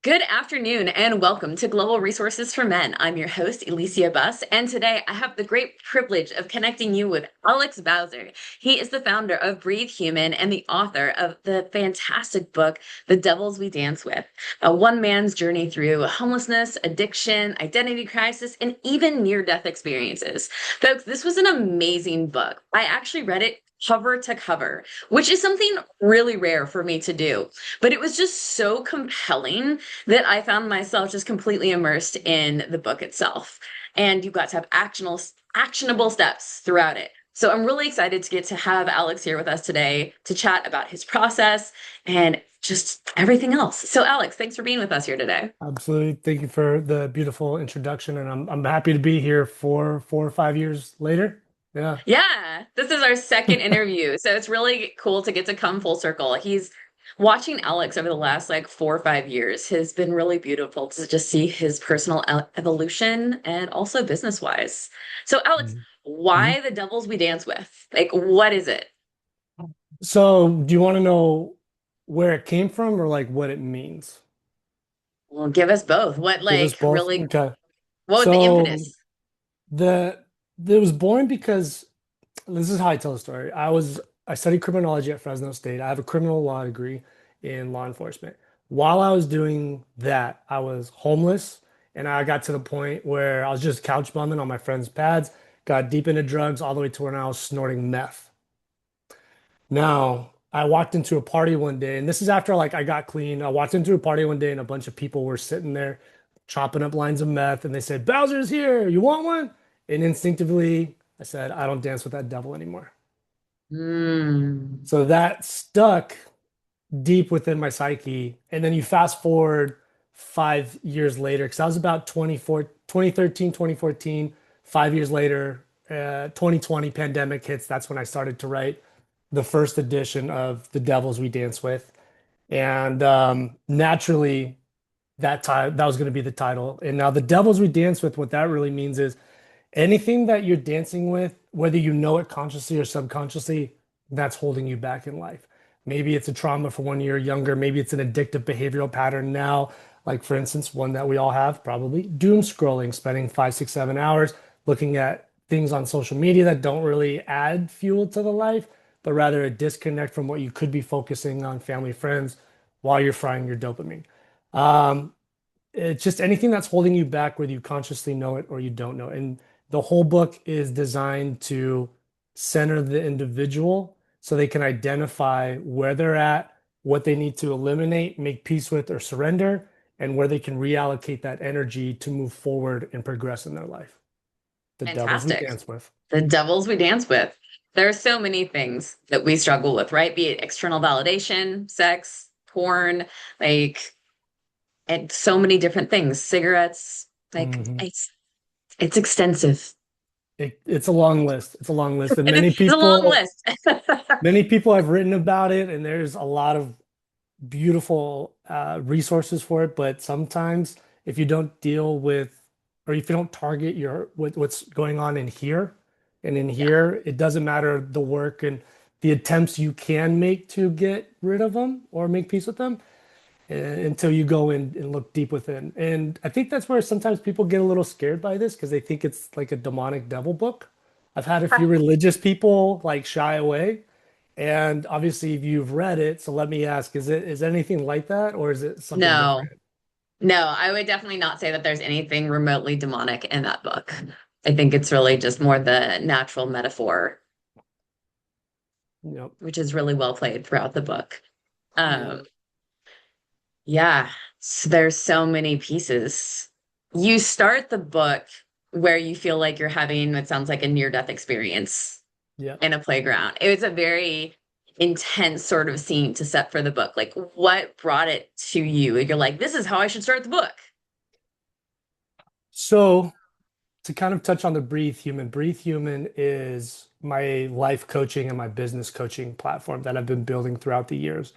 Good afternoon and welcome to Global Resources for Men. I'm your host, Alicia Buss, and today I have the great privilege of connecting you with Alex Bowser. He is the founder of Breathe Human and the author of the fantastic book, The Devils We Dance With, a one man's journey through homelessness, addiction, identity crisis, and even near death experiences. Folks, this was an amazing book. I actually read it cover to cover, which is something really rare for me to do. But it was just so compelling that I found myself just completely immersed in the book itself. And you've got to have actionable steps throughout it. So I'm really excited to get to have Alex here with us today to chat about his process and just everything else. So Alex, thanks for being with us here today. Absolutely. Thank you for the beautiful introduction, and I'm happy to be here 4 or 5 years later. Yeah. Yeah, this is our second interview. So it's really cool to get to come full circle. He's watching Alex over the last like 4 or 5 years has been really beautiful to just see his personal evolution and also business wise. So, Alex, Mhm. Mhm. why the devils we dance with? Like, what is it? So, do you want to know where it came from or like what it means? Well, give us both. What, Give us like, both. really, Okay. what was the So impetus? the it was born because this is how I tell the story. I studied criminology at Fresno State. I have a criminal law degree in law enforcement. While I was doing that, I was homeless and I got to the point where I was just couch bumming on my friends' pads, got deep into drugs all the way to where I was snorting meth. Now, I walked into a party one day, and this is after like I got clean. I walked into a party one day and a bunch of people were sitting there chopping up lines of meth, and they said, "Bowser's here. You want one?" And instinctively, I said, "I don't dance with that devil anymore." Hmm. So that stuck deep within my psyche. And then you fast forward 5 years later, because I was about 2013, 2014. 5 years later, 2020 pandemic hits. That's when I started to write the first edition of The Devils We Dance With. And naturally, that was going to be the title. And now The Devils We Dance With, what that really means is anything that you're dancing with, whether you know it consciously or subconsciously, that's holding you back in life. Maybe it's a trauma from when you're younger. Maybe it's an addictive behavioral pattern now. Like, for instance, one that we all have probably doom scrolling, spending 5, 6, 7 hours looking at things on social media that don't really add fuel to the life, but rather a disconnect from what you could be focusing on family, friends while you're frying your dopamine. Um, it's just anything that's holding you back, whether you consciously know it or you don't know it. And the whole book is designed to center the individual so they can identify where they're at, what they need to eliminate, make peace with, or surrender, and where they can reallocate that energy to move forward and progress in their life. The devils we Fantastic. dance with. The devils we dance with. There are so many things that we struggle with, right? Be it external validation, sex, porn, like, and so many different things. Cigarettes, like Mhm. it's extensive. It's a long list. It's a long list, and It's a long list. many people have written about it, and there's a lot of beautiful resources for it, but sometimes if you don't deal with or if you don't target what's going on in here and in Yeah, here, it doesn't matter the work and the attempts you can make to get rid of them or make peace with them until you go in and look deep within. And I think that's where sometimes people get a little scared by this because they think it's like a demonic devil book. I've had a few religious people like shy away. And obviously, if you've read it, so let me ask, is it anything like that or is it something no, different? no, I would definitely not say that there's anything remotely demonic in that book. I think it's really just more the natural metaphor, Yep. which is really well played throughout the book. Yeah. Um, yeah, so there's so many pieces. You start the book where you feel like you're having, it sounds like a near-death experience Yeah. in a playground. It was a very intense sort of scene to set for the book. Like, what brought it to you? You're like, this is how I should start the book. So to kind of touch on the Breathe Human is my life coaching and my business coaching platform that I've been building throughout the years.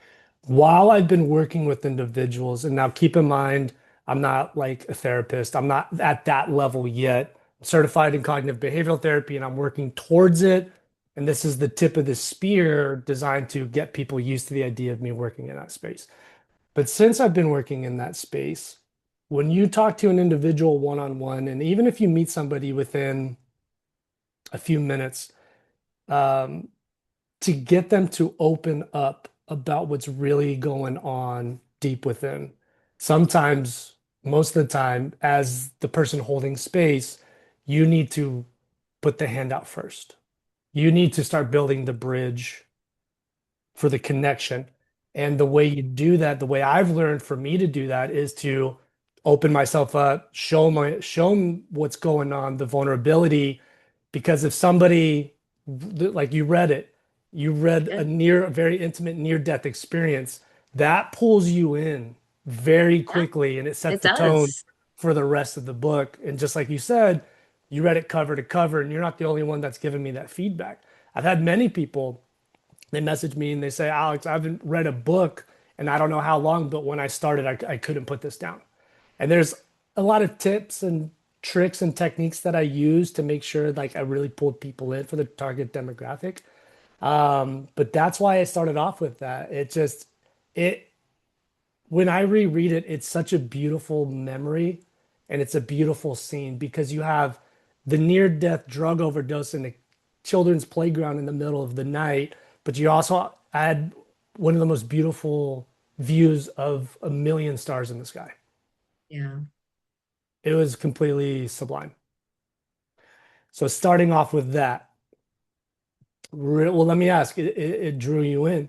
While I've been working with individuals, and now keep in mind, I'm not like a therapist, I'm not at that level yet. I'm certified in cognitive behavioral therapy, and I'm working towards it. And this is the tip of the spear designed to get people used to the idea of me working in that space. But since I've been working in that space, when you talk to an individual one-on-one, and even if you meet somebody within a few minutes, um, to get them to open up about what's really going on deep within. Sometimes, most of the time, as the person holding space, you need to put the hand out first. You need to start building the bridge for the connection. And the way you do that, the way I've learned for me to do that is to open myself up, show them what's going on, the vulnerability. Because if somebody, like you read Yeah, a very intimate near-death experience, that pulls you in very yeah, quickly and it sets it the tone does. for the rest of the book. And just like you said, you read it cover to cover, and you're not the only one that's given me that feedback. I've had many people, they message me and they say, Alex, I haven't read a book and I don't know how long, but when I started, I couldn't put this down. And there's a lot of tips and tricks and techniques that I use to make sure like I really pulled people in for the target demographic. But that's why I started off with that. It when I reread it, it's such a beautiful memory and it's a beautiful scene because you have the near-death drug overdose in a children's playground in the middle of the night, but you also add one of the most beautiful views of a million stars in the sky. Yeah, It was completely sublime. So starting off with that, well, let me ask, it drew you in.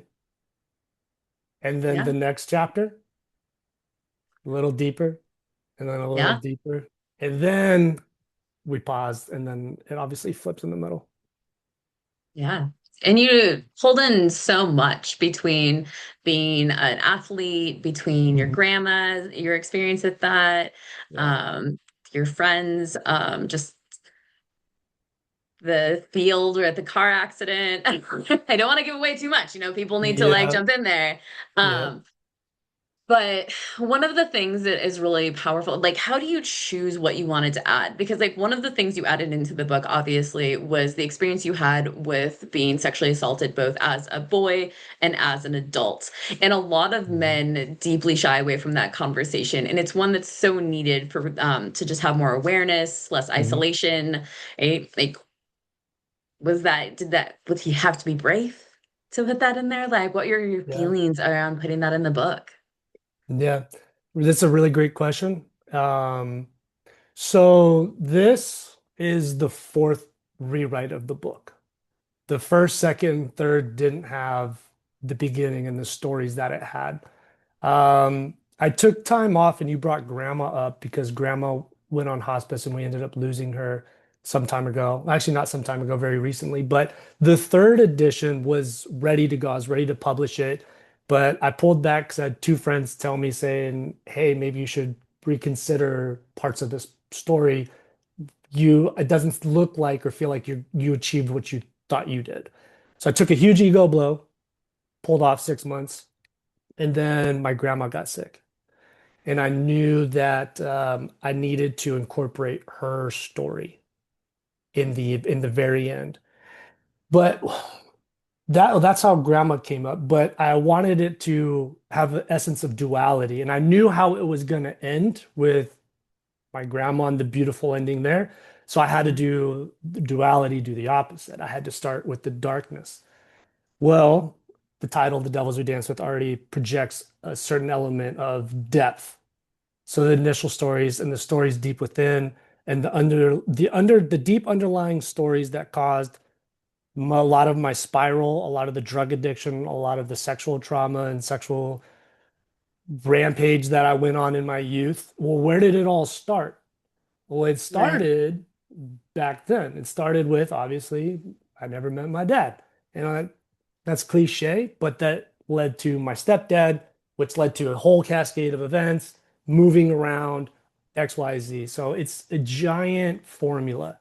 And then yeah, the next chapter, a little deeper, and then a little yeah. deeper. And then we paused, and then it obviously flips in the middle. Yeah. And you hold in so much between being an athlete, between your Mhm. grandma, your experience with that, Yeah. um, your friends, just the field or at the car accident. I don't want to give away too much, people need to like Yeah. jump in there. Yeah. Um, But one of the things that is really powerful, like how do you choose what you wanted to add? Because like one of the things you added into the book, obviously, was the experience you had with being sexually assaulted both as a boy and as an adult. And a lot of Mhm. men deeply shy away from that conversation. And it's one that's so needed for to just have more awareness, less Mhm. isolation. Right? Like, would he have to be brave to put that in there? Like, what are your Yeah. feelings around putting that in the book? Yeah. That's a really great question. So this is the fourth rewrite of the book. The first, second, third didn't have the beginning and the stories that it had. I took time off and you brought grandma up because grandma went on hospice and we ended up losing her some time ago. Actually, not some time ago, very recently. But the third edition was ready to go. I was ready to publish it. But I pulled back because I had two friends tell me saying, hey, maybe you should reconsider parts of this story. It doesn't look like or feel like you achieved what you thought you did. So I took a huge ego blow, pulled off 6 months, and then my grandma got sick. And I knew that I needed to incorporate her story in the very end. But that's how grandma came up. But I wanted it to have an essence of duality, and I knew how it was going to end with my grandma and the beautiful ending there. So I had to Yeah. do the duality, do the opposite. I had to start with the darkness. Well, the title, The Devils We Dance With, already projects a certain element of depth. So the initial stories and the stories deep within and the deep underlying stories that caused a lot of my spiral, a lot of the drug addiction, a lot of the sexual trauma and sexual rampage that I went on in my youth. Well, where did it all start? Well, it Right. started back then. It started with obviously I never met my dad. And that's cliche, but that led to my stepdad, which led to a whole cascade of events, moving around, XYZ. So it's a giant formula.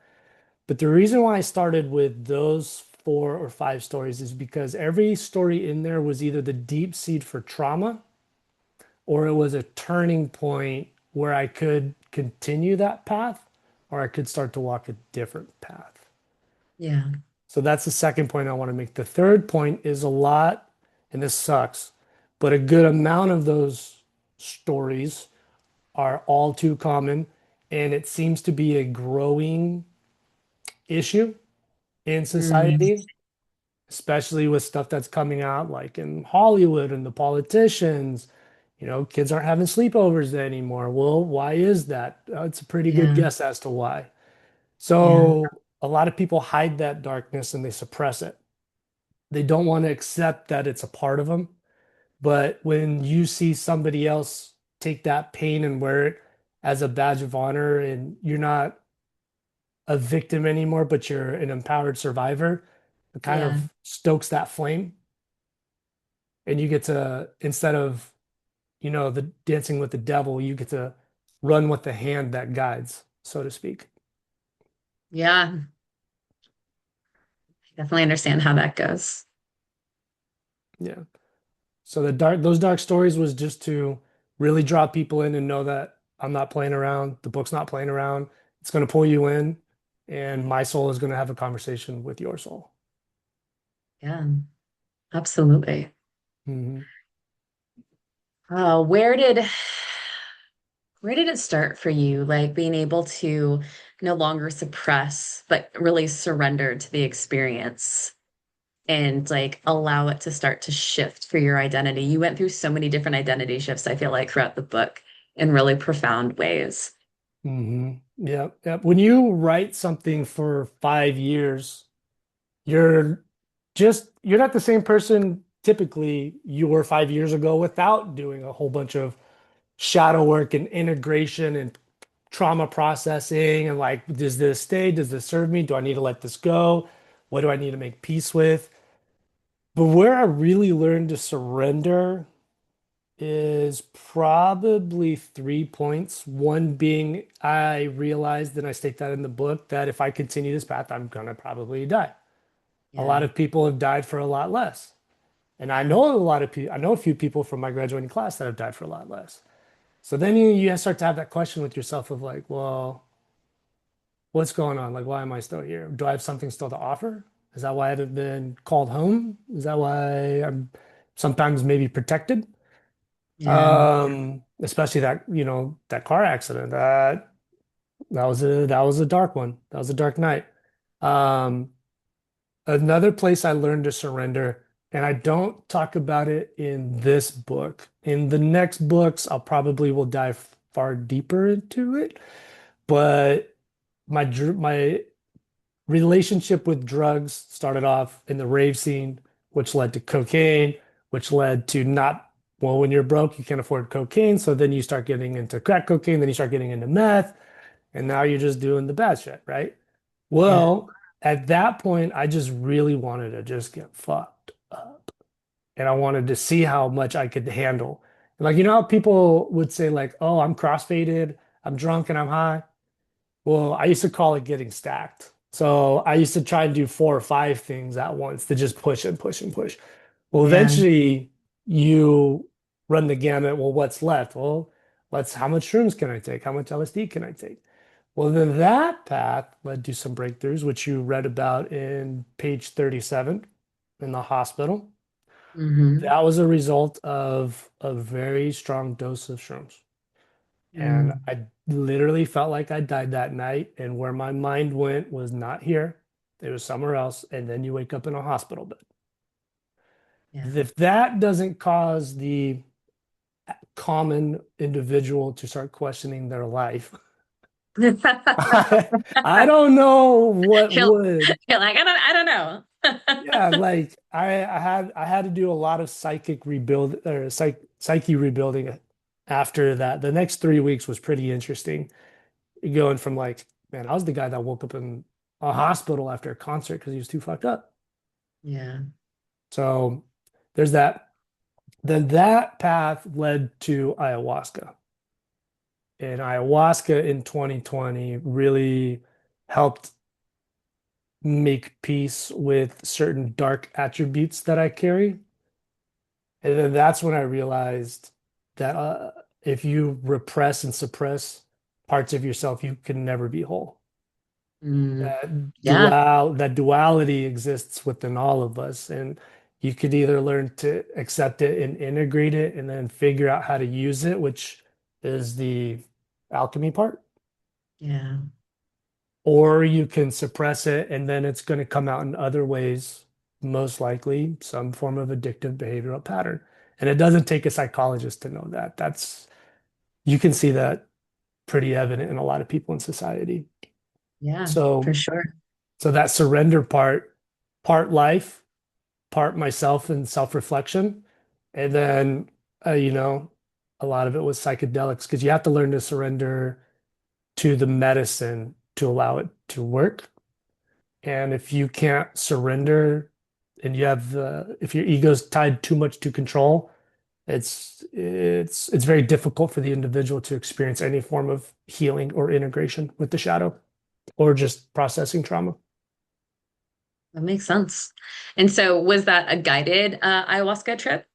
But the reason why I started with those 4 or 5 stories is because every story in there was either the deep seed for trauma or it was a turning point where I could continue that path or I could start to walk a different path. Yeah. So that's the second point I want to make. The third point is a lot, and this sucks, but a good amount of those stories are all too common, and it seems to be a growing issue in Mm, society, especially with stuff that's coming out like in Hollywood and the politicians. Kids aren't having sleepovers anymore. Well, why is that? It's a pretty good yeah, guess as to why. yeah, So, a lot of people hide that darkness and they suppress it. They don't want to accept that it's a part of them. But when you see somebody else take that pain and wear it as a badge of honor, and you're not a victim anymore, but you're an empowered survivor, it kind yeah, of stokes that flame. And you get to, instead of, the dancing with the devil, you get to run with the hand that guides, so to speak. yeah. Definitely understand how that goes. Yeah. So those dark stories was just to really draw people in and know that I'm not playing around. The book's not playing around. It's going to pull you in, and my soul is going to have a conversation with your soul. Yeah, absolutely. Hmm. Uh, where did it start for you? Like being able to no longer suppress, but really surrender to the experience and like allow it to start to shift for your identity. You went through so many different identity shifts, I feel like, throughout the book in really profound ways. Hmm. Yeah. Yeah. When you write something for 5 years, you're you're not the same person typically you were 5 years ago without doing a whole bunch of shadow work and integration and trauma processing and like, does this stay? Does this serve me? Do I need to let this go? What do I need to make peace with? But where I really learned to surrender is probably 3 points. One being I realized, and I state that in the book, that if I continue this path, I'm gonna probably die. A Yeah, lot of people have died for a lot less. And I yeah, know a lot of people, I know a few people from my graduating class that have died for a lot less. So then you start to have that question with yourself of like, well, what's going on? Like, why am I still here? Do I have something still to offer? Is that why I haven't been called home? Is that why I'm sometimes maybe protected? yeah. Especially that car accident. That was a dark one. That was a dark night. Um, Another place I learned to surrender, and I don't talk about it in this book. In the next books, I'll probably will dive far deeper into it. But my relationship with drugs started off in the rave scene, which led to cocaine, which led to not, well, when you're broke, you can't afford cocaine. So then you start getting into crack cocaine, then you start getting into meth, and now you're just doing the bad shit, right? Yeah. Well, at that point, I just really wanted to just get fucked up. And I wanted to see how much I could handle. Like, how people would say, like, oh, I'm crossfaded, I'm drunk and I'm high. Well, I used to call it getting stacked. So I used to try and do 4 or 5 things at once to just push and push and push. Well, Yeah. eventually you run the gamut. Well, what's left? Well, how much shrooms can I take? How much LSD can I take? Well, then that path led to some breakthroughs, which you read about in page 37 in the hospital. Hmm. That was a result of a very strong dose of shrooms. And Mm. I literally felt like I died that night. And where my mind went was not here, it was somewhere else. And then you wake up in a hospital bed. Yeah. If that doesn't cause the common individual to start questioning their life, I don't know what You're, would. you're like, I don't know. Yeah, like I had to do a lot of psychic rebuild or psyche rebuilding after that. The next 3 weeks was pretty interesting. Going from like, man, I was the guy that woke up in a hospital after a concert because he was too fucked up. Yeah. So there's that. Then that path led to ayahuasca. And ayahuasca in 2020 really helped make peace with certain dark attributes that I carry. And then that's when I realized that if you repress and suppress parts of yourself, you can never be whole. Mm. That Yeah. duality exists within all of us. And You could either learn to accept it and integrate it and then figure out how to use it, which is the alchemy part, Yeah. or you can suppress it and then it's going to come out in other ways, most likely some form of addictive behavioral pattern. And it doesn't take a psychologist to know that. You can see that pretty evident in a lot of people in society. Yeah, for So, sure. so that surrender part life, part myself and self-reflection, and then you know, a lot of it was psychedelics because you have to learn to surrender to the medicine to allow it to work. And if you can't surrender and if your ego's tied too much to control, it's very difficult for the individual to experience any form of healing or integration with the shadow or just processing trauma. That makes sense. And so was that a guided ayahuasca trip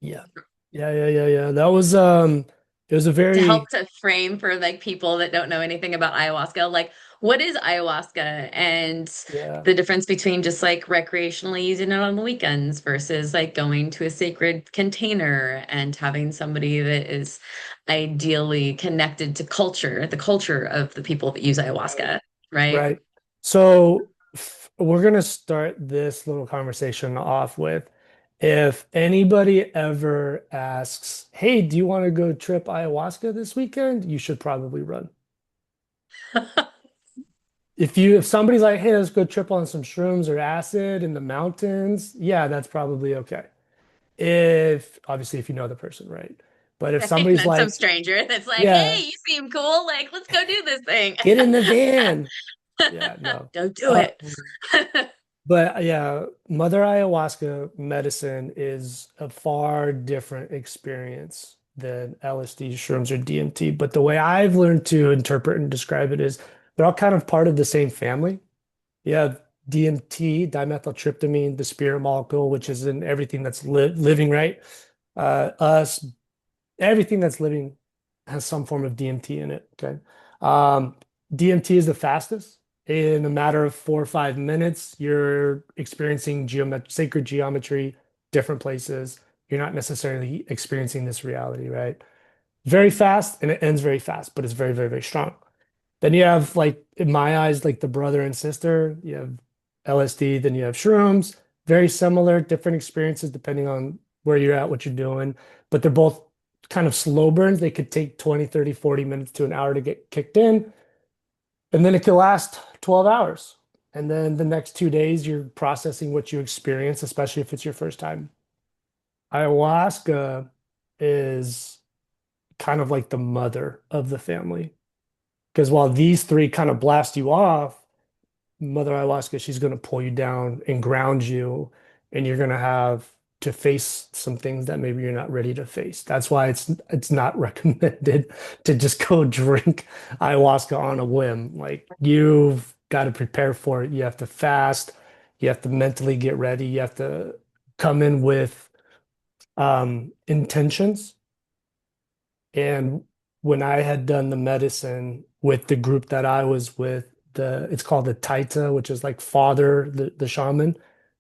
Yeah. Yeah. That was it was a to help very to frame for like people that don't know anything about ayahuasca? Like, what is ayahuasca and yeah. the difference between just like recreationally using it on the weekends versus like going to a sacred container and having somebody that is ideally connected to culture, the culture of the people that use Right. ayahuasca, right? Right. So we're going to start this little conversation off with if anybody ever asks, "Hey, do you want to go trip ayahuasca this weekend?" You should probably run. If somebody's like, "Hey, let's go trip on some shrooms or acid in the mountains," yeah, that's probably okay. If obviously if you know the person, right? But if Right? somebody's Not some like, stranger that's like, "Yeah, hey, you seem cool. Like, let's go do this thing. get in the van." Yeah, no. Don't do Uh, it. But yeah, Mother Ayahuasca medicine is a far different experience than LSD, shrooms, or DMT. But the way I've learned to interpret and describe it is they're all kind of part of the same family. You have DMT, dimethyltryptamine, the spirit molecule, which is in everything that's living, right? Us, everything that's living has some form of DMT in it. Okay. Um, DMT is the fastest. In a matter of 4 or 5 minutes, you're experiencing sacred geometry, different places. You're not necessarily experiencing this reality, right? Very fast and it ends very fast, but it's very, very, very strong. Then you have like in my eyes, like the brother and sister. You have LSD, then you have shrooms. Very similar, different experiences depending on where you're at, what you're doing. But they're both kind of slow burns. They could take 20, 30, 40 minutes to an hour to get kicked in. And then it could last 12 hours. And then the next 2 days, you're processing what you experience, especially if it's your first time. Ayahuasca is kind of like the mother of the family. Because while these three kind of blast you off, Mother Ayahuasca, she's going to pull you down and ground you, and you're going to have to face some things that maybe you're not ready to face. That's why it's not recommended to just go drink ayahuasca on a whim. Like you've got to prepare for it. You have to fast. You have to mentally get ready. You have to come in with intentions. And when I had done the medicine with the group that I was with, it's called the Taita, which is like father, the shaman.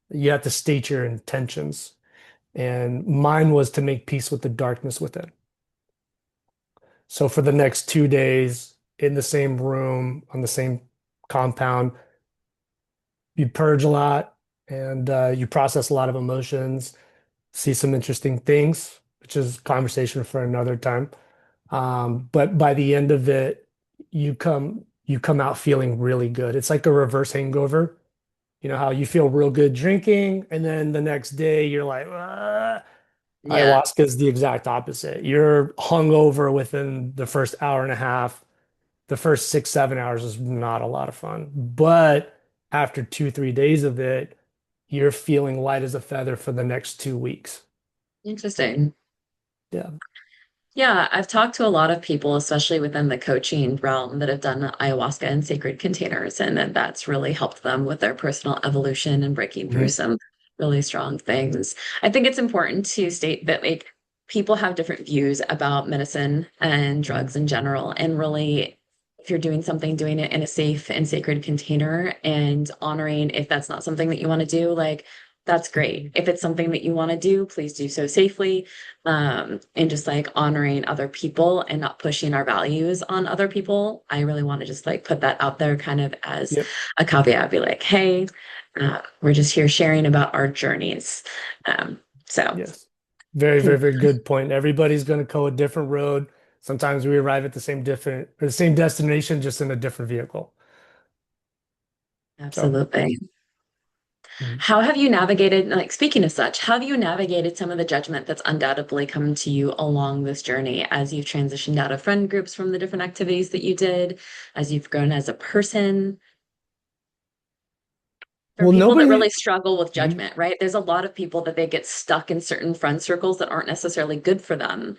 You have to state your intentions. And mine was to make peace with the darkness within. So for the next 2 days in the same room, on the same compound, you purge a lot and you process a lot of emotions, see some interesting things, which is conversation for another time. But by the end of it, you come out feeling really good. It's like a reverse hangover. You know how you feel real good drinking, and then the next day you're like, "Ah." Yeah, Ayahuasca is the exact opposite. You're hungover within the first hour and a half. The first 6, 7 hours is not a lot of fun. But after 2, 3 days of it, you're feeling light as a feather for the next 2 weeks. interesting. Yeah. Yeah, I've talked to a lot of people, especially within the coaching realm, that have done ayahuasca in sacred containers, and then that's really helped them with their personal evolution and breaking through Mhm. some really strong things. I think it's important to state that like people have different views about medicine and drugs in general, and really if you're doing something, doing it in a safe and sacred container and honoring if that's not something that you want to do, like that's great. Mhm. If it's something that you want to do, please do so safely. And just like honoring other people and not pushing our values on other people. I really want to just like put that out there kind of as Yep. a caveat, be like, hey, we're just here sharing about our journeys. So Yes. Very, very, very good point. Everybody's going to go a different road. Sometimes we arrive at the same different or the same destination, just in a different vehicle. So, absolutely. mhm. How have you navigated, like speaking of such, how have you navigated some of the judgment that's undoubtedly come to you along this journey as you've transitioned out of friend groups from the different activities that you did, as you've grown as a person? For Well, people that really nobody. struggle with Mhm. judgment, right? There's a lot of people that they get stuck in certain friend circles that aren't necessarily good for them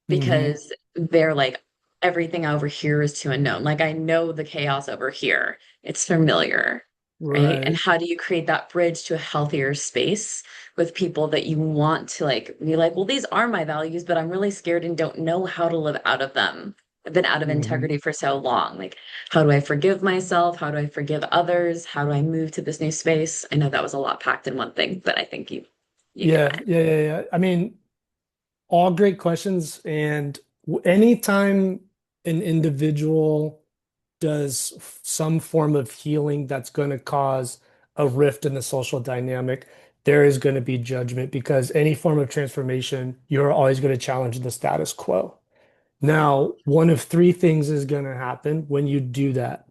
Mhm. because they're like, everything over here is too unknown. Like, I know the chaos over here, it's familiar, right? And Right. how do you create that bridge to a healthier space with people that you want to like be like, well, these are my values, but I'm really scared and don't know how to live out of them. I've been out of Mhm. integrity for so long. Like, how do I forgive myself? How do I forgive others? How do I move to this new space? I know that was a lot packed in one thing, but I think you get Yeah, it. yeah, yeah, yeah. I mean, all great questions. And anytime an individual does some form of healing that's going to cause a rift in the social dynamic, there is going to be judgment because any form of transformation, you're always going to challenge the status quo. Yeah. Now, one of three things is going to happen when you do that.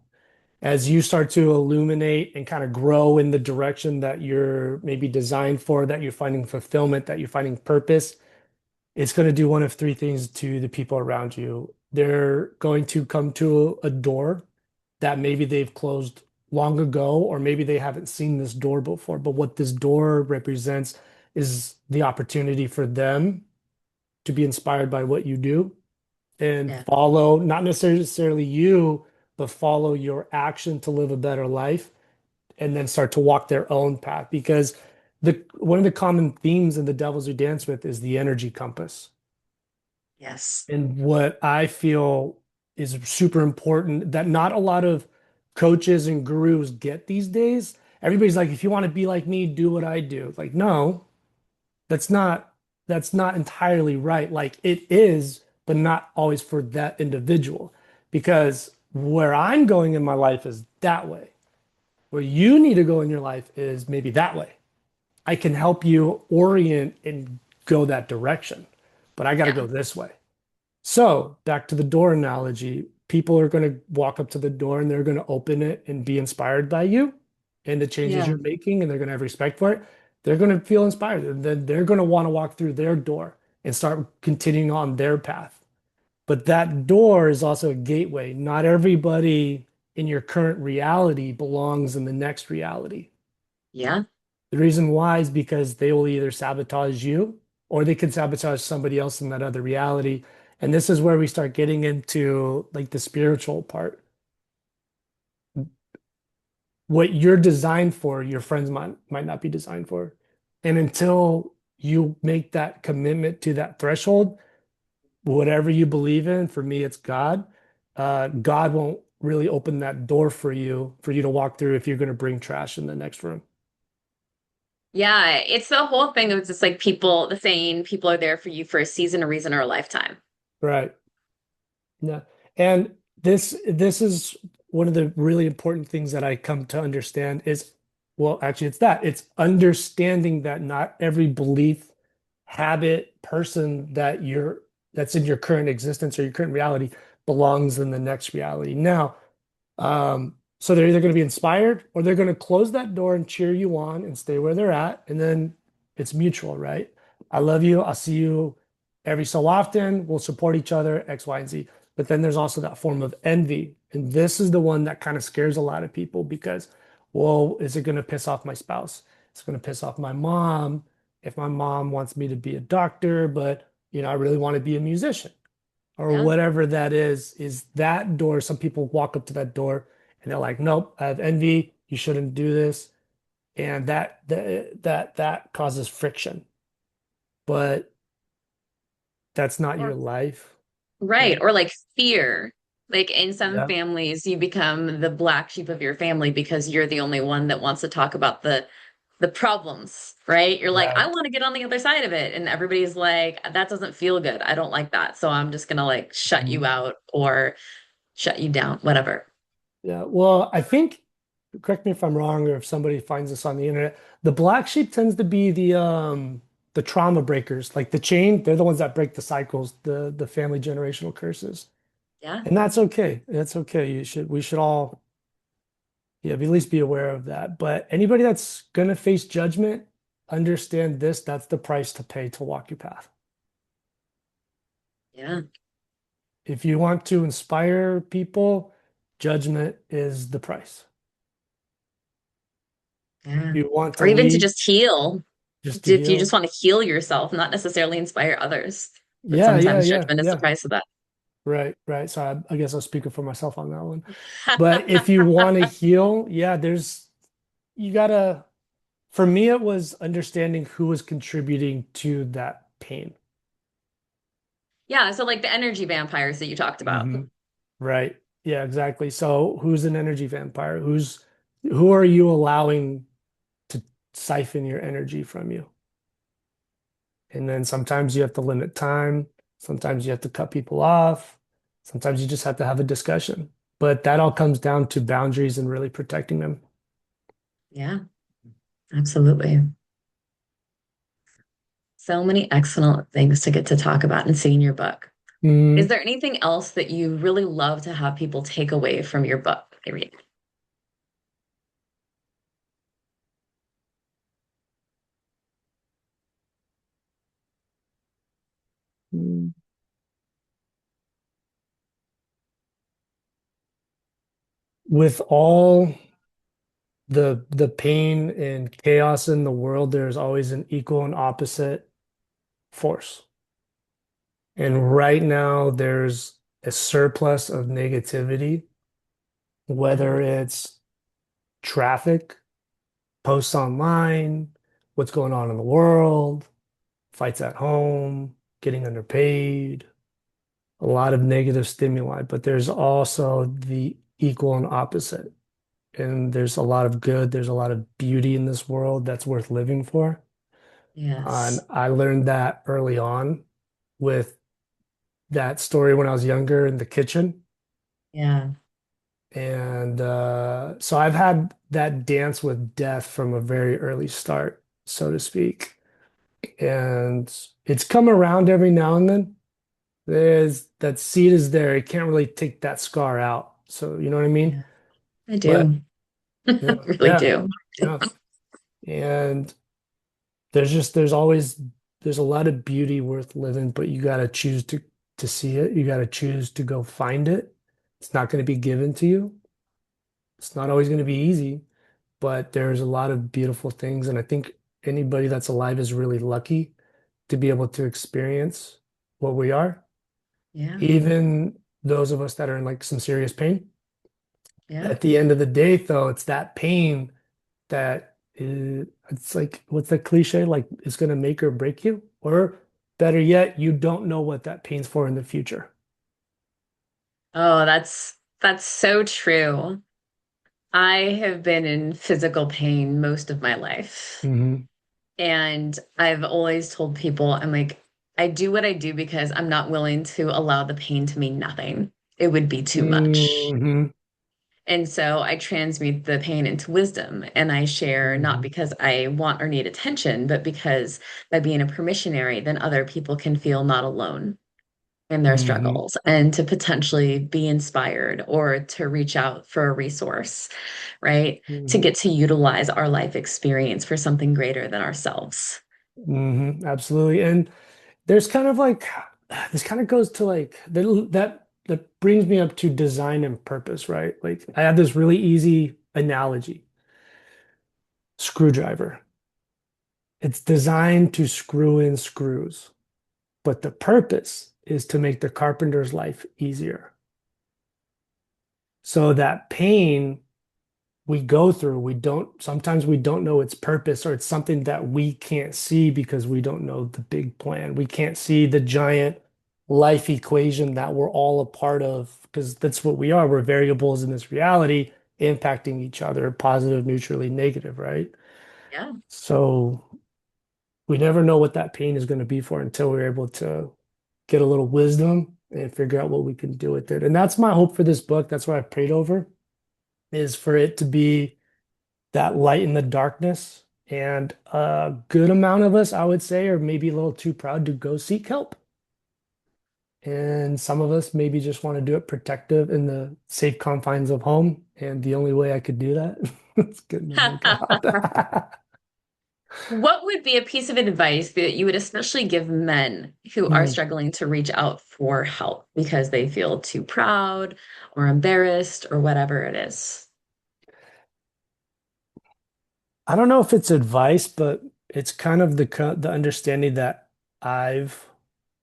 As you start to illuminate and kind of grow in the direction that you're maybe designed for, that you're finding fulfillment, that you're finding purpose, it's going to do one of three things to the people around you. They're going to come to a door that maybe they've closed long ago, or maybe they haven't seen this door before. But what this door represents is the opportunity for them to be inspired by what you do and Yeah. follow, not necessarily you, but follow your action to live a better life and then start to walk their own path. Because the one of the common themes in the Devils We Dance With is the energy compass. Yes. And what I feel is super important that not a lot of coaches and gurus get these days. Everybody's like, if you want to be like me, do what I do. Like, no, that's not that's not entirely right. Like it is, but not always for that individual. Because where I'm going in my life is that way. Where you need to go in your life is maybe that way. I can help you orient and go that direction, but I got to Yeah. go this way. So, back to the door analogy, people are going to walk up to the door and they're going to open it and be inspired by you and the changes Yeah. you're making, and they're going to have respect for it. They're going to feel inspired. And then they're going to want to walk through their door and start continuing on their path. But that door is also a gateway. Not everybody in your current reality belongs in the next reality. Yeah. The reason why is because they will either sabotage you or they can sabotage somebody else in that other reality. And this is where we start getting into like the spiritual part. What you're designed for, your friends might not be designed for. And until you make that commitment to that threshold, whatever you believe in, for me, it's God. God won't really open that door for you to walk through if you're going to bring trash in the next room. Yeah, it's the whole thing of just like people, the saying, people are there for you for a season, a reason, or a lifetime. Right. Yeah. And this is one of the really important things that I come to understand is, well, actually it's that. It's understanding that not every belief, habit, person that's in your current existence or your current reality belongs in the next reality. Now, so they're either going to be inspired or they're going to close that door and cheer you on and stay where they're at. And then it's mutual, right? I love you. I'll see you every so often. We'll support each other, X, Y, and Z. But then there's also that form of envy. And this is the one that kind of scares a lot of people because, well, is it going to piss off my spouse? It's going to piss off my mom if my mom wants me to be a doctor, but I really want to be a musician or Yeah. whatever that is that door. Some people walk up to that door and they're like, nope, I have envy. You shouldn't do this. And that causes friction. But that's not your Or life, right. right? Or like fear. Like in some Yeah. families, you become the black sheep of your family because you're the only one that wants to talk about the the problems, right? You're like, I Right. want to get on the other side of it. And everybody's like, that doesn't feel good. I don't like that. So I'm just gonna like shut you Mhm. out or shut you down, whatever. Yeah. Well, I think, correct me if I'm wrong or if somebody finds this on the internet, the black sheep tends to be the trauma breakers, like the chain. They're the ones that break the cycles, the family generational curses. Yeah. And that's okay. That's okay. We should all, yeah, at least be aware of that. But anybody that's gonna face judgment, understand this, that's the price to pay to walk your path. Yeah. If you want to inspire people, judgment is the price. Yeah. You want Or to even to lead just heal. just to If you heal. just want to heal yourself, not necessarily inspire others. But Yeah, yeah, sometimes yeah, judgment is the yeah. price of that. Right, right. So I guess I was speaking for myself on that one. But if you want to heal, yeah, you gotta, for me, it was understanding who was contributing to that pain. Yeah, so like the energy vampires that you talked about. Hmm. Right. Yeah, exactly. So who's an energy vampire? Who are you allowing to siphon your energy from you? And then sometimes you have to limit time. Sometimes you have to cut people off. Sometimes you just have to have a discussion. But that all comes down to boundaries and really protecting them. Yeah, absolutely. So many excellent things to get to talk about and see in your book. Is Mm, there anything else that you really love to have people take away from your book? Maybe? with all the pain and chaos in the world, there's always an equal and opposite force. And right now, there's a surplus of negativity, Yeah, whether it's traffic, posts online, what's going on in the world, fights at home, getting underpaid, a lot of negative stimuli. But there's also the equal and opposite. And there's a lot of good, there's a lot of beauty in this world that's worth living for. And yes. I learned that early on with that story when I was younger in the kitchen. Yeah, And so I've had that dance with death from a very early start, so to speak. And it's come around every now and then. There's that seed is there. It can't really take that scar out. So you know what I mean? yeah, I But do. yeah, Really yeah, do. yeah. And there's always there's a lot of beauty worth living, but you gotta choose to see it. You gotta choose to go find it. It's not going to be given to you. It's not always going to be easy, but there's a lot of beautiful things. And I think anybody that's alive is really lucky to be able to experience what we are. Yeah, Even those of us that are in like some serious pain. yeah. At the end of the day, though, it's that pain that it's like, what's the cliche? Like, it's going to make or break you. Or better yet, you don't know what that pain's for in the future. Oh, that's so true. I have been in physical pain most of my life. Hmm. And I've always told people, I'm like, I do what I do because I'm not willing to allow the pain to mean nothing. It would be too much. Hmm. And so I transmute the pain into wisdom and I share not Hmm. because I want or need attention, but because by being a permissionary, then other people can feel not alone in their Hmm. struggles and to potentially be inspired or to reach out for a resource, right? To Hmm. get to utilize our life experience for something greater than ourselves. Absolutely. And there's kind of like this kind of goes to like that brings me up to design and purpose, right? Like I have this really easy analogy. Screwdriver. It's designed to screw in screws, but the purpose is to make the carpenter's life easier. So that pain we go through, sometimes we don't know its purpose, or it's something that we can't see because we don't know the big plan. We can't see the giant life equation that we're all a part of because that's what we are. We're variables in this reality impacting each other, positive, neutrally, negative, right? Yeah. So we never know what that pain is going to be for until we're able to get a little wisdom and figure out what we can do with it. And that's my hope for this book. That's what I prayed over, is for it to be that light in the darkness. And a good amount of us, I would say, are maybe a little too proud to go seek help. And some of us maybe just want to do it protective in the safe confines of home. And the only way I could do that is getting the book out. What would be a piece of advice that you would especially give men who are Hmm. struggling to reach out for help because they feel too proud or embarrassed or whatever it is? I don't know if it's advice, but it's kind of the understanding that I've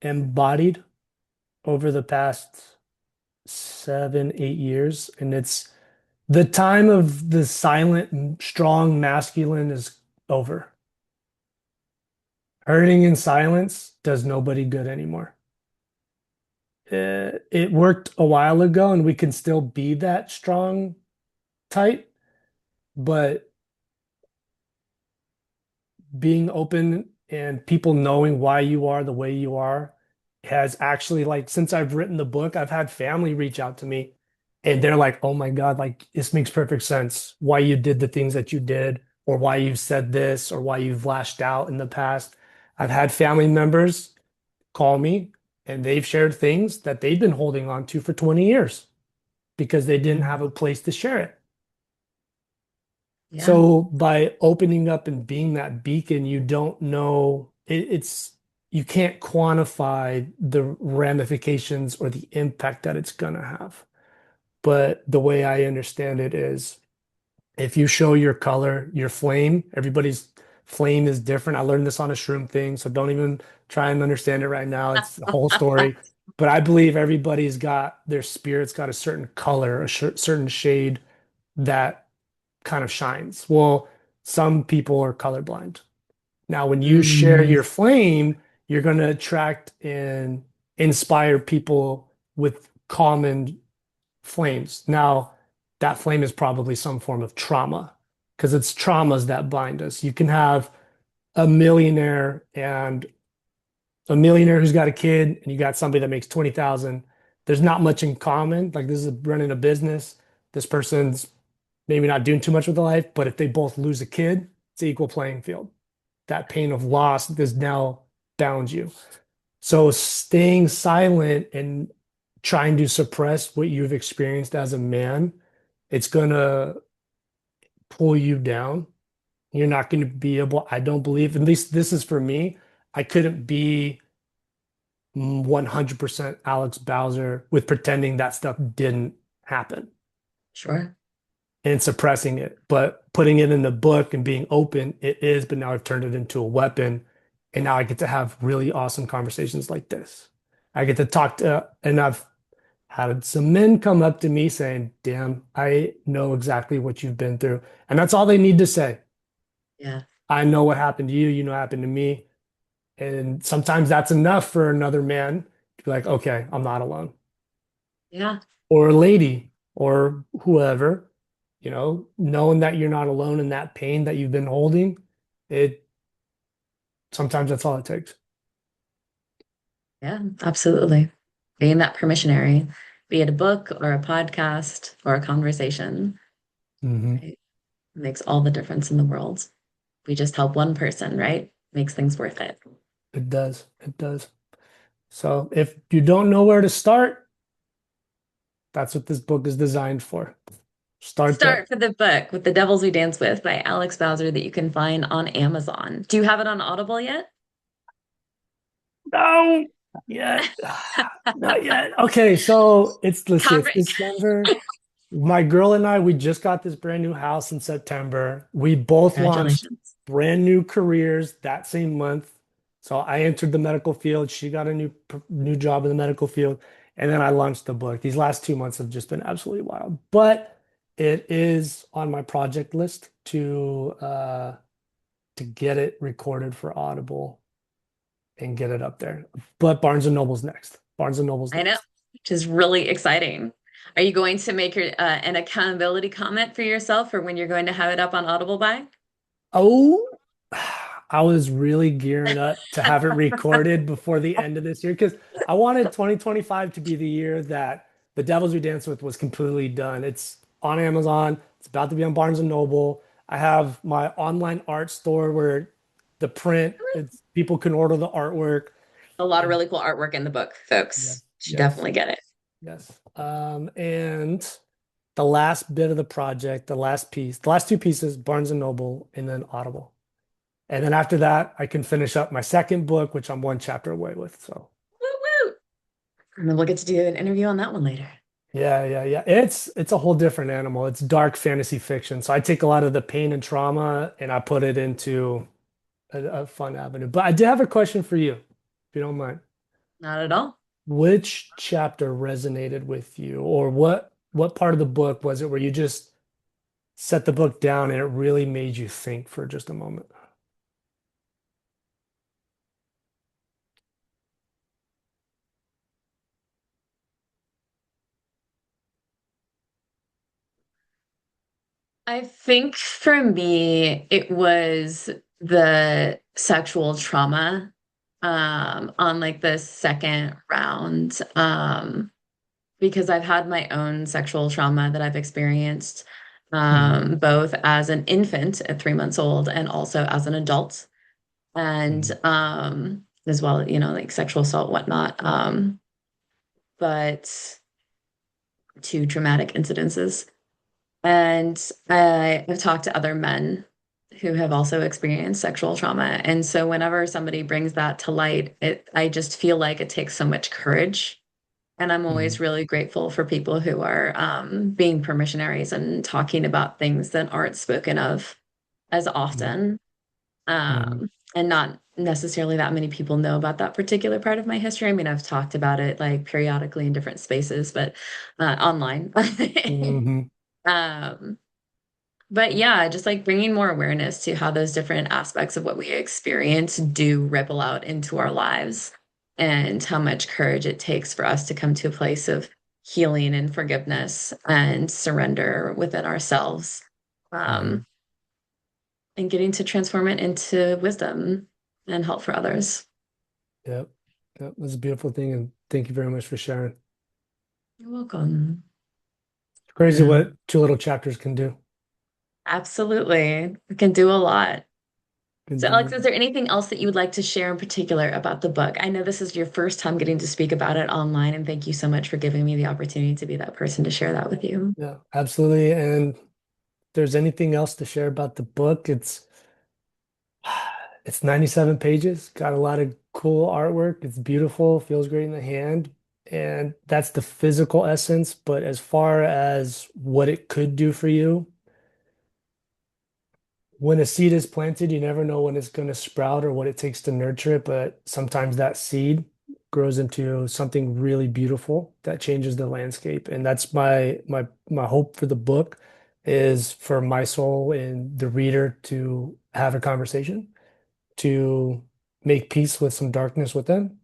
embodied over the past 7, 8 years, and it's the time of the silent, strong, masculine is over. Hurting in silence does nobody good anymore. It worked a while ago, and we can still be that strong type, but being open and people knowing why you are the way you are has actually, like, since I've written the book, I've had family reach out to me and they're like, "Oh my God, like this makes perfect sense why you did the things that you did or why you've said this or why you've lashed out in the past." I've had family members call me and they've shared things that they've been holding on to for 20 years because they didn't have Mm. a place to share it. Yeah, So by opening up and being that beacon, you don't know it's you can't quantify the ramifications or the impact that it's gonna have. But the way I understand it is if you show your color, your flame, everybody's flame is different. I learned this on a shroom thing, so don't even try and understand it right now. It's the whole story. But I believe everybody's got their spirit's got a certain color, a certain shade that kind of shines. Well, some people are colorblind. Now, when you share Mm, your flame, you're going to attract and inspire people with common flames. Now, that flame is probably some form of trauma because it's traumas that bind us. You can have a millionaire and a millionaire who's got a kid, and you got somebody that makes 20,000. There's not much in common. Like this is running a business. This person's maybe not doing too much with their life, but if they both lose a kid, it's an equal playing field. That pain of loss is now bound you. So staying silent and trying to suppress what you've experienced as a man, it's gonna pull you down. You're not going to be able, I don't believe, at least this is for me, I couldn't be 100% Alex Bowser with pretending that stuff didn't happen sure. and suppressing it. But putting it in the book and being open, it is, but now I've turned it into a weapon. And now I get to have really awesome conversations like this. I get to talk to, and I've had some men come up to me saying, "Damn, I know exactly what you've been through." And that's all they need to say. Yeah. I know what happened to you, you know what happened to me. And sometimes that's enough for another man to be like, okay, I'm not alone. Yeah. Or a lady or whoever, knowing that you're not alone in that pain that you've been holding, it sometimes that's all it takes. Yeah, absolutely. Being that permissionary, be it a book or a podcast or a conversation, Hmm. right? Makes all the difference in the world. We just help one person, right? Makes things worth it. It does. It does. So if you don't know where to start, that's what this book is designed for. Start there. Start for the book with The Devils We Dance With by Alex Bowser that you can find on Amazon. Do you have it on Audible yet? No, not yet. Not yet. Okay, so let's see, it's Congrats. December. My girl and I, we just got this brand new house in September. We both launched Congratulations. brand new careers that same month. So I entered the medical field. She got a new job in the medical field, and then I launched the book. These last 2 months have just been absolutely wild. But it is on my project list to get it recorded for Audible and get it up there. But Barnes and Noble's next. Barnes and Noble's I know, next. which is really exciting. Are you going to make an accountability comment for yourself for when you're going to have it up on Audible by? Oh, I was really gearing up to have it recorded before the end of this year because I wanted 2025 to be the year that The Devils We Dance With was completely done. It's on Amazon. It's about to be on Barnes and Noble. I have my online art store where the print, it's people can order the artwork. A lot of And really cool artwork in the book, folks. yes, Should yes, definitely get it. yes. And the last bit of the project, the last piece, the last two pieces, Barnes and Noble, and then Audible. And then after that, I can finish up my second book, which I'm one chapter away with. So Woo woo. And then we'll get to do an interview on that one later. yeah, yeah, yeah. It's a whole different animal. It's dark fantasy fiction. So I take a lot of the pain and trauma and I put it into a fun avenue. But I did have a question for you, if you don't mind. Not at all. Which chapter resonated with you, or what part of the book was it where you just set the book down and it really made you think for just a moment? I think for me, it was the sexual trauma on like the second round. Because I've had my own sexual trauma that I've experienced Mhm, both as an infant at 3 months old and also as an adult. And mhm, as well, like sexual assault, whatnot. But two traumatic incidences. And I've talked to other men who have also experienced sexual trauma. And so whenever somebody brings that to light, I just feel like it takes so much courage. And I'm always mhm, really grateful for people who are being permissionaries and talking about things that aren't spoken of as mhm, often. mhm, And not necessarily that many people know about that particular part of my history. I mean, I've talked about it like periodically in different spaces, but online. mhm. Um, but yeah, just like bringing more awareness to how those different aspects of what we experience do ripple out into our lives and how much courage it takes for us to come to a place of healing and forgiveness and surrender within ourselves, Mhm. um, and getting to transform it into wisdom and help for others. Yep. Yep. That's a beautiful thing. And thank you very much for sharing. You're welcome. Crazy Yeah, what two little chapters can do. absolutely. We can do a lot. Can So, Alex, do. is there anything else that you would like to share in particular about the book? I know this is your first time getting to speak about it online, and thank you so much for giving me the opportunity to be that person to share that with you. Yeah, absolutely. And if there's anything else to share about the book, it's 97 pages, got a lot of cool artwork. It's beautiful, feels great in the hand. And that's the physical essence. But as far as what it could do for you, when a seed is planted, you never know when it's going to sprout or what it takes to nurture it, but sometimes that seed grows into something really beautiful that changes the landscape. And that's my hope for the book is for my soul and the reader to have a conversation, to make peace with some darkness within,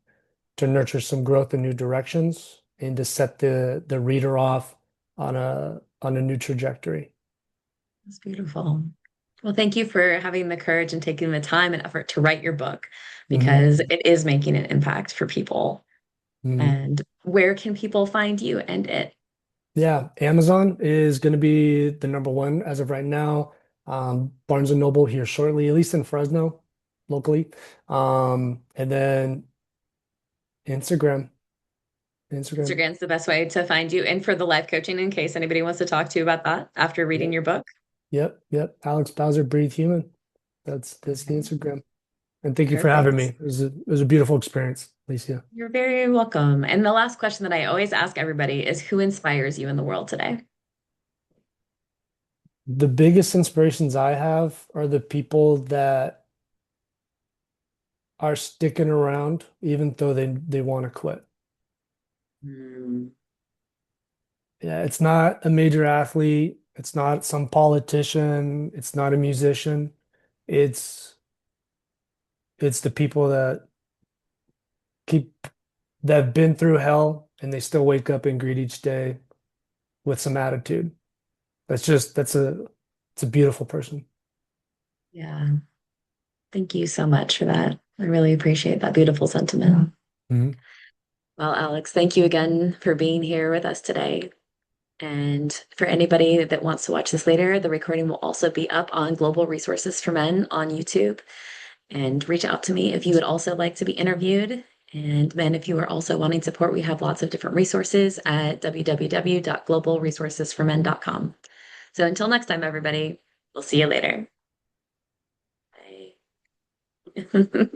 to nurture some growth in new directions, and to set the reader off on a new trajectory. It's beautiful. Well, thank you for having the courage and taking the time and effort to write your book Mhm. because it is making an impact for people. Mhm. And where can people find you and it? Yeah, Amazon is going to be the number one as of right now. Barnes and Noble here shortly, at least in Fresno, locally. And then Instagram. Instagram. Instagram's the best way to find you. And for the life coaching, in case anybody wants to talk to you about that after reading Yep, your book. yep, yep. Alex Bowser, Breathe Human. That's the Okay. Instagram. And thank you for having me. Perfect. It was a beautiful experience, Alicia. You're very welcome. And the last question that I always ask everybody is who inspires you in the world today? The biggest inspirations I have are the people that are sticking around even though they want to quit. Hmm, Yeah, it's not a major athlete. It's not some politician. It's not a musician. It's it's the people that keep that have been through hell and they still wake up and greet each day with some attitude. That's it's a beautiful person. Yeah. Thank you so much for that. I really appreciate that beautiful sentiment. Mhm. Well, Alex, thank you again for being here with us today. And for anybody that wants to watch this later, the recording will also be up on Global Resources for Men on YouTube. And reach out to me if you would also like to be interviewed. And then if you are also wanting support, we have lots of different resources at www.globalresourcesformen.com. So until next time, everybody, we'll see you later. Bye.